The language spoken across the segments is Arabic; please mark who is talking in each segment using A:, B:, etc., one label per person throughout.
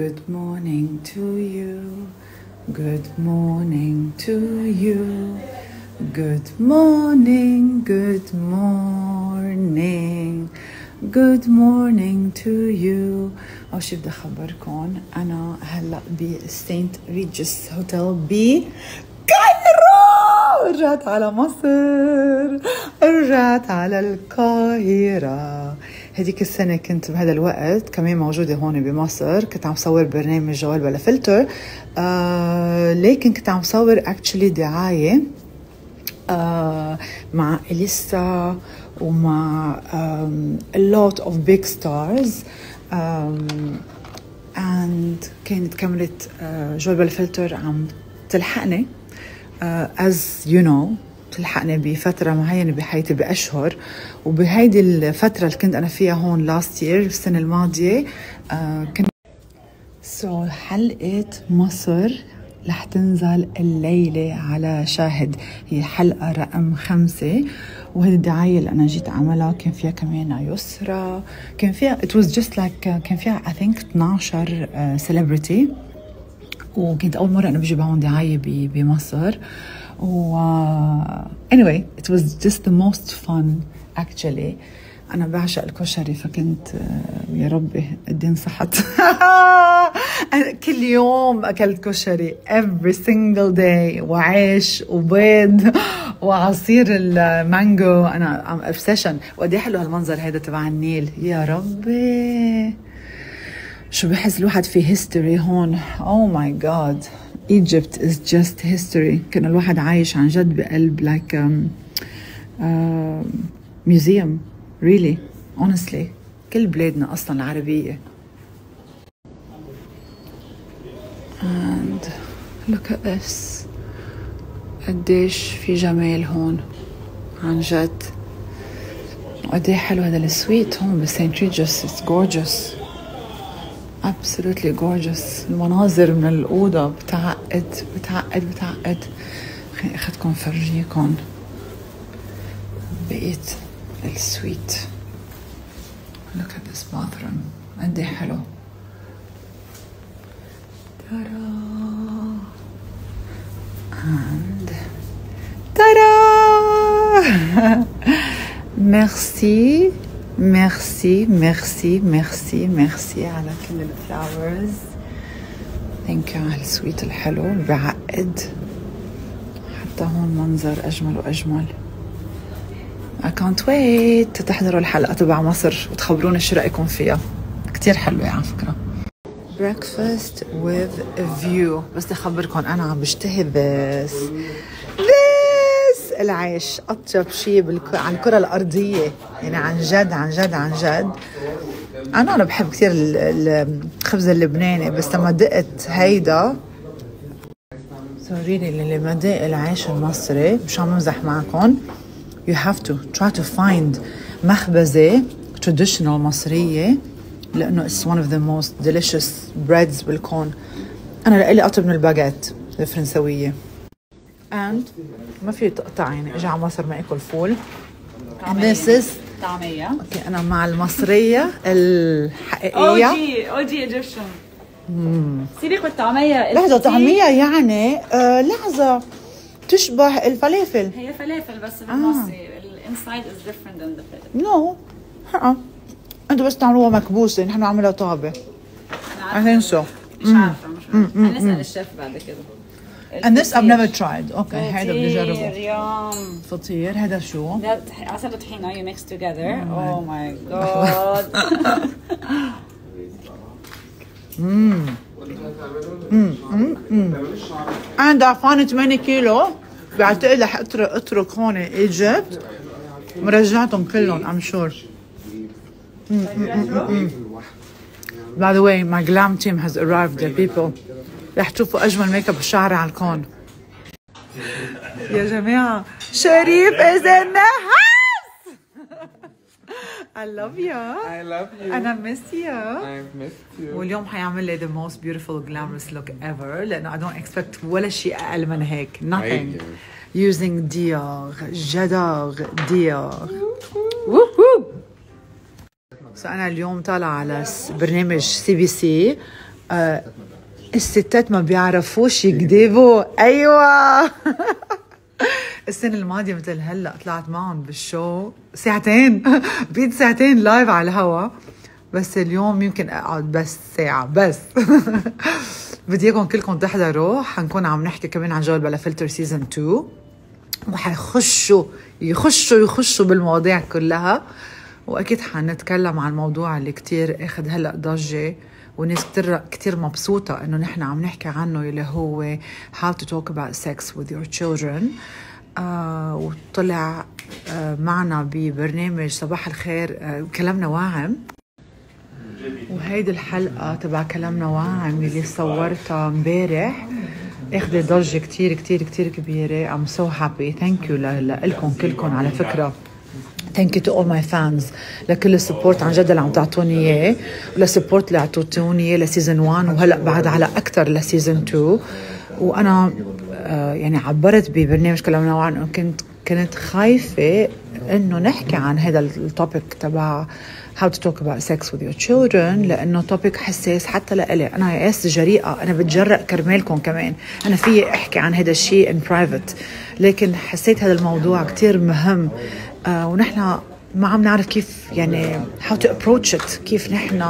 A: Good morning to you. Good morning to you. Good morning, good morning. Good morning to you. أول شي بدي أخبركم أنا هلأ بسانت ريجس هوتيل بكايرو. رجعت على مصر، رجعت على القاهرة. هديك السنة كنت بهذا الوقت كمان موجودة هون بمصر، كنت عم صور برنامج جوال بلا فلتر، لكن كنت عم صور actually دعاية مع إليسا ومع a lot of big stars and كانت كاميرا جوال بلا فلتر عم تلحقني as you know، تلحقني بفترة معينة بحياتي بأشهر، وبهيدي الفترة اللي كنت أنا فيها هون last year السنة الماضية كنت حلقة مصر رح تنزل الليلة على شاهد، هي حلقة رقم 5، وهذه الدعاية اللي أنا جيت أعملها كان فيها كمان يسرا، كان فيها it was just like كان فيها I think 12 celebrity، وكنت أول مرة أنا بجيب هون دعاية بمصر، و anyway it was just the most fun actually. أنا بعشق الكشري، فكنت يا ربي قد انصحت كل يوم أكلت كشري every single day، وعيش وبيض وعصير المانجو. أنا I'm obsession. وقد حلو هالمنظر هيدا تبع النيل، يا ربي شو بحس الواحد في history هون. oh my god Egypt is just history. كان الواحد عايش عن جد بقلب like museum really honestly. كل بلادنا أصلا العربية. and look at this، قديش في جمال هون عن جد، وقديه حلو هذا السويت هون بسانت ريجس. it's gorgeous absolutely gorgeous. المناظر من الأوضة بتعقد بتعقد بتعقد. خليني أخدكم فرجيكم بقيت السويت. look at this bathroom قديه حلو. ترى and ترى merci merci merci merci merci على كل الفلاورز. ثانك يو على السويت الحلو اللي بعقد. حتى هون منظر أجمل وأجمل. I can't wait تحضروا الحلقة تبع مصر وتخبرونا شو رأيكم فيها، كتير حلوة على فكرة. breakfast with a view. بس أخبركم أنا عم بشتهي بس العيش أطيب شيء على الكرة الأرضية، يعني عن جد عن جد عن جد. أنا بحب كتير الخبز اللبناني، بس لما دقت هيدا سوريني اللي لما دق العيش المصري، مش عم مزح معكم، you have to try to find مخبزة traditional مصرية، لأنه it's one of the most delicious breads بالكون. أنا لإلي أطيب من الباجيت الفرنسوية. and ما في تقطع، يعني اجي على مصر ما اكل فول. and this is
B: طعمية.
A: اوكي انا مع المصرية الحقيقية.
B: اوجي ايجيبشن. سيبك بالطعمية.
A: لحظة، طعمية يعني لحظة تشبه الفلافل.
B: هي فلافل بس بالمصري الانسايد is different than the fillet.
A: no انتوا بس تعملوها مكبوسة، نحن نعملها طابة. I think so.
B: مش عارفة هنسأل الشيف بعد كده.
A: and this I've never tried. okay هيدا بدي اجربه.
B: يوم
A: فطير. هذا شو؟
B: ده عسل وطحينة you mix together. oh my god.
A: and I found it 8 كيلو. بعتقد رح اترك هون ايجيبت مرجعتهم كلهم I'm sure. by the way my glam team has arrived there people. رح تشوفوا أجمل ميك اب شعري على الكون. يا جماعة شريف is in the house. I love you.
C: I love you.
A: and I miss you.
C: I've missed you.
A: واليوم حيعمل لي the most beautiful glamorous look ever، لأنه I don't expect ولا شيء أقل من هيك. nothing. using Dior. j'adore Dior. so أنا اليوم طالعة على برنامج CBC الستات ما بيعرفوش يكذبوا. ايوه. السنة الماضية مثل هلا طلعت معهم بالشو ساعتين بيد ساعتين لايف على الهوا، بس اليوم يمكن اقعد بس ساعة بس. بدي اياكم كلكم تحضروا، حنكون عم نحكي كمان عن جوال بلا فلتر سيزن 2، وحيخشوا يخشوا بالمواضيع كلها، واكيد حنتكلم عن الموضوع اللي كتير اخذ هلا ضجة والناس كتير مبسوطة انه نحن عم نحكي عنه، اللي هو how to talk about sex with your children. وطلع معنا ببرنامج صباح الخير كلامنا واعم، وهيدي الحلقة تبع كلامنا واعم اللي صورتها امبارح اخذت ضجة كتير كتير كتير كبيرة. I'm so happy. thank you لكم كلكم على فكرة. thank you to all my fans لكل السبورت عن جد اللي عم تعطوني اياه، وللسبورت اللي عطوتوني اياه لسيزن 1 وهلا بعد على اكثر لسيزن 2. وانا يعني عبرت ببرنامج كلامنا واعم كنت خايفة انه نحكي عن هذا التوبيك تبع how to talk about sex with your children، لانه توبيك حساس حتى لإلي. انا ياس جريئة، انا بتجرأ كرمالكم كمان، انا فيي احكي عن هذا الشيء in private، لكن حسيت هذا الموضوع كتير مهم. ونحن ما عم نعرف كيف يعني how to approach it، كيف نحن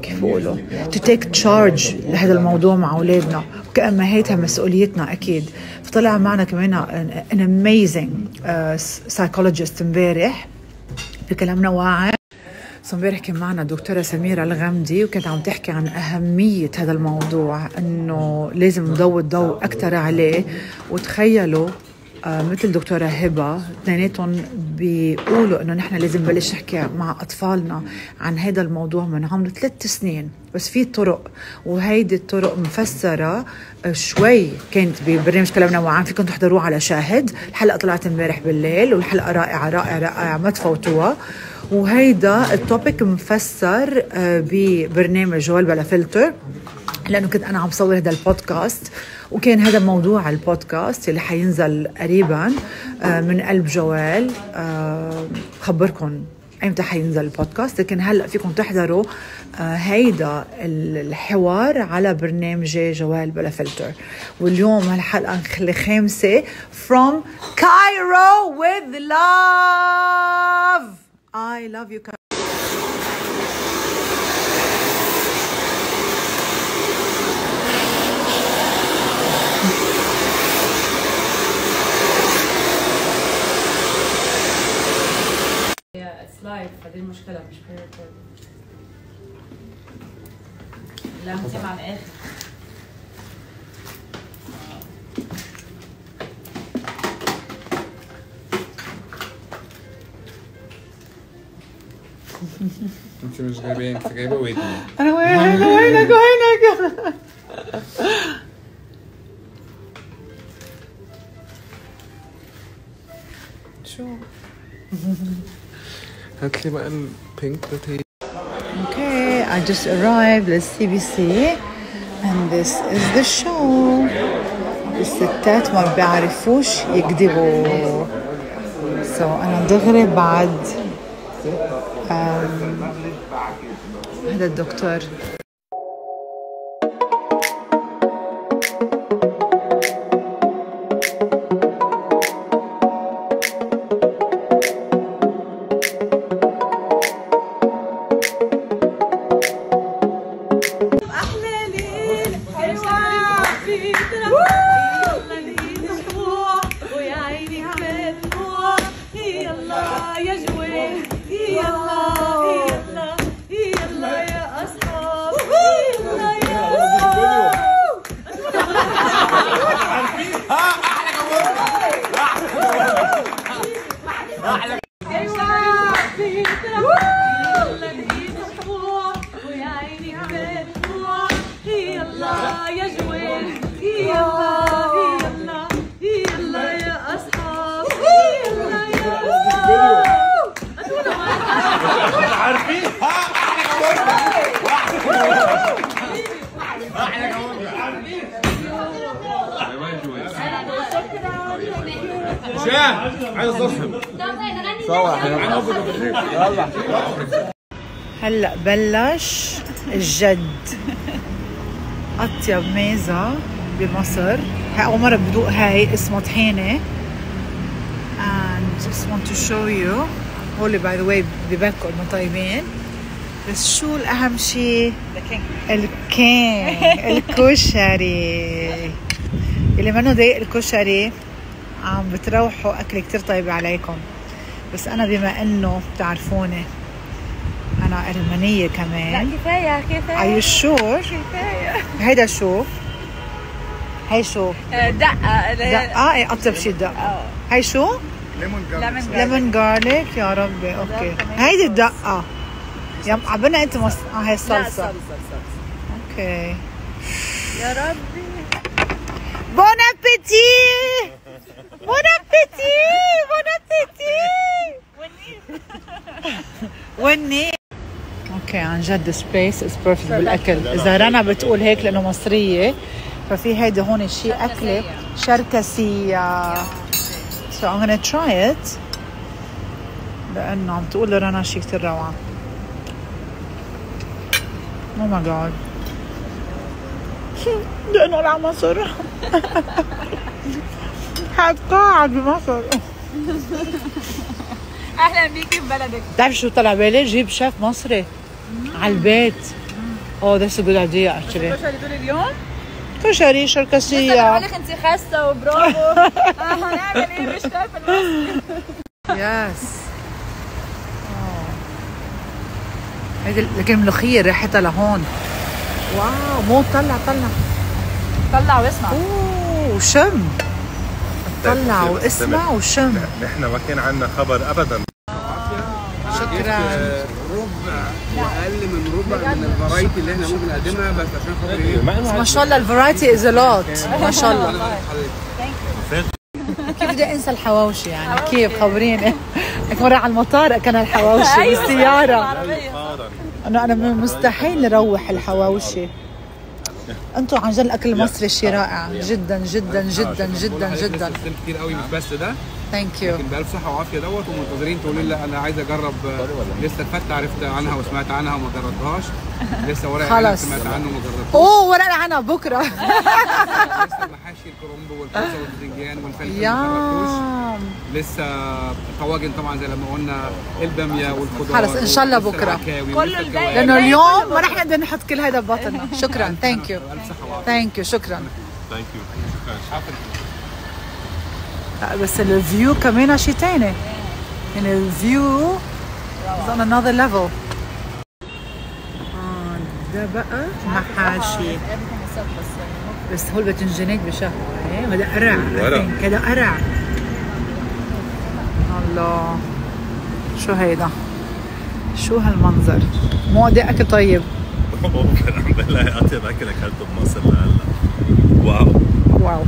A: كيف بقوله to take charge لهذا الموضوع مع أولادنا، كأمهاتها مسؤوليتنا أكيد. فطلع معنا كمان an amazing psychologist امبارح بكلامنا واعي. امبارح كان معنا دكتورة سميرة الغمدي، وكانت عم تحكي عن أهمية هذا الموضوع، إنه لازم نضوي الضوء أكتر عليه. وتخيلوا مثل دكتورة هبة اثنيناتهم بيقولوا انه نحن لازم نبلش نحكي مع اطفالنا عن هذا الموضوع من عمر 3 سنين، بس في طرق، وهيدي الطرق مفسرة شوي كانت ببرنامج كلامنا واعم، فيكم تحضروه على شاهد. الحلقة طلعت امبارح بالليل، والحلقة رائعة رائعة رائعة ما تفوتوها. وهيدا التوبيك مفسر ببرنامج جوال بلا فلتر، لأنه كنت أنا عم صور هذا البودكاست، وكان هذا موضوع البودكاست اللي حينزل قريبا من قلب جوال. خبركم ايمتى حينزل البودكاست، لكن هلأ فيكم تحضروا هيدا الحوار على برنامج جوال بلا فلتر. واليوم هالحلقة الخامسة from Cairo with love. I love you.
B: لايف، هذه المشكلة مش بريكورد. لا انت مع الاخر.
C: انت مش جايبين، انت جايبه ودني.
A: انا وينك شو
C: هات لي بقى البينك بوتيتو.
A: Okay, I just arrived at CBC and this is the show. الستات ما بيعرفوش يكذبوا. So أنا دغري بعد هذا الدكتور هلا بلش الجد. أطيب ميزة بمصر، هاي أول مرة بدوق، هاي اسمها طحينة. and just want to show you. هولي by the way ببكوا المطيبين، بس شو الأهم شي؟ الكينج الكشري. اللي منو ضايق الكشري عم بتروحوا أكل كتير طيب عليكم. بس أنا بما إنه بتعرفوني أنا ألمانية كمان.
B: لا كفاية
A: Are you sure؟
B: كفاية.
A: هيدا شو؟ هاي شو؟
B: دقة.
A: دقة. ايه أطيب شي الدقة. هاي شو؟ ليمون جارليك. يا ربي اوكي. هيدي الدقة. يا عبنا انت هاي الصلصة. اوكي
B: يا ربي.
A: بون ابيتي. بون ابيتي. بون ابيتي. وني. اوكي عن جد سبيس از بيرفكت بالاكل. اذا رنا بتقول هيك لانه مصرية، ففي هيدا هون شيء أكلة شركسية. so I'm gonna try it لأنه عم تقول لرنا شيء كتير روعة. oh my god لأنه على مصر. حتقاعد بمصر.
B: أهلا بيكي ببلدك.
A: بتعرف شو طلع بالي؟ جيب شيف مصري على البيت. oh that's a good idea actually.
B: كشري طول اليوم؟
A: كشري شركسية.
B: بقول لك انت خاسة وبرافو. هنعمل ايه مش شايفة المصري.
A: يس. هيدي لكن ملوخية ريحتها لهون. واو مو طلع
B: طلع واسمع.
A: اوه شم. طلع واسمع وشم.
D: احنا ما كان عندنا خبر ابدا.
A: شكرا.
C: ربع واقل من ربع من الفرايتي اللي احنا ممكن نقدمها، بس عشان خاطر ايه؟
A: ما شاء الله الفرايتي از لوت. ما شاء الله. كيف بدي انسى الحواوشي يعني؟ كيف خبريني. هيك مرة على المطار اكلنا الحواوشي بالسيارة. انا مستحيل نروح الحواوشي. انتم عن جد الاكل المصري شيء رائع جدا جدا جدا جدا جدا.
C: كتير قوي، مش بس ده.
A: ثانك يو.
C: لكن بألف صحة وعافية دوت، ومنتظرين تقولوا لي لا أنا عايز أجرب. لسه الفتة عرفت عنها وسمعت عنها وما جربتهاش. لسه ورق العنب سمعت عنه وما جربتهاش.
A: اوه ورق العنب بكرة.
C: لسه المحاشي الكرنب والكوسة والباذنجان والفلفل ما جربتوش. لسه الطواجن طبعا زي لما قلنا، البامية والخضار.
A: خلص إن شاء الله بكرة.
B: كله الجاي.
A: لأنه اليوم ما رح نقدر نحط كل هذا ببطننا. شكرا. ثانك يو. ثانك يو. شكرا. بس الفيو كمان شيء تاني، يعني الفيو is on another level. ده بقى محاشي، بس هو الباذنجانات بشهوة. هذا قرع. هذا قرع. الله شو هيدا؟ شو هالمنظر؟ مو قد ايه اكل طيب.
D: الحمد لله اطيب اكل اكلته بمصر لهلا. واو
A: واو.